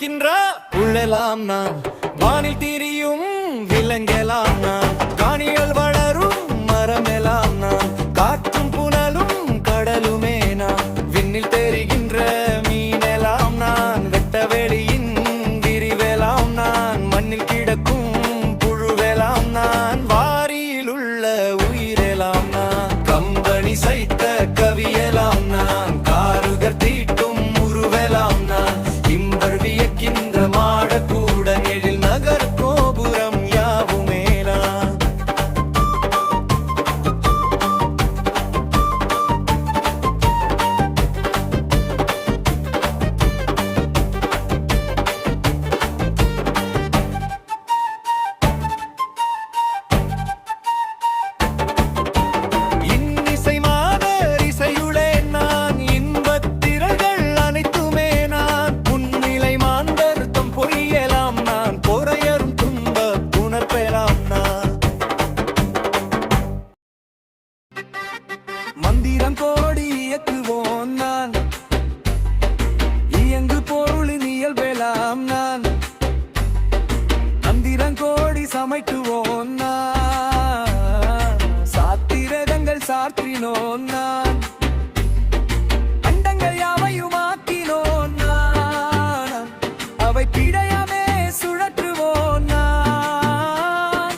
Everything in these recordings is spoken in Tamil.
இருக்கின்ற உள்ளெல்லாம் நான் வானில் திரியும் விலங்கெல்லாம் நான் காணிகள் வளரும் மரமெல்லாம் நான் காற்றும் புனலும் கடலுமே நான் விண்ணில் தெரிகின்ற மீனெல்லாம் நான் வெட்ட வெளியின் விரிவெல்லாம் நான் மண்ணில் கிடக்கும் புழுவெல்லாம் நான் வாரியில் உள்ள உயிரெல்லாம் நான் கம்பனி சைத்த கவியெல்லாம் நான் காருகர் தீட்டும் உருவெல்லாம் நான் இம்பர் வியக்கின்ற மாட கூட எழில் நகர் கோபுரம் யாவுமே நான் இன்னிசை மாதர் இசையுளே நான் இன்பத் திரள்கள் அனைத்துமே நான் முன்னிலை மாந்தர் தம் பொய்யலாம் நான் பொறையரும் துன்ப புணர்ப்பெலாம் நான் மந்திரம் கோடி இயக்குவோன் நான் இயங்கு பொருளின் இயல்பெலாம் நான் மந்திரங்கோடி சமைக்குவோன் நான் சாத்திரதங்கள் சாற்றினோன் நான் அண்டங்கள் யாவையும் ஆக்கினோன் நான் அவை பிழையாமே சுழற்றுவோன் நான்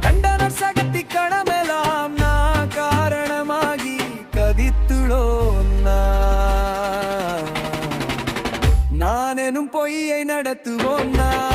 கண்டனர் சகத்தி கணமெல்லாம் நான் காரணமாகி கதித்துளோன் நான் எனும் பொய்யை நடத்துவோன் நான்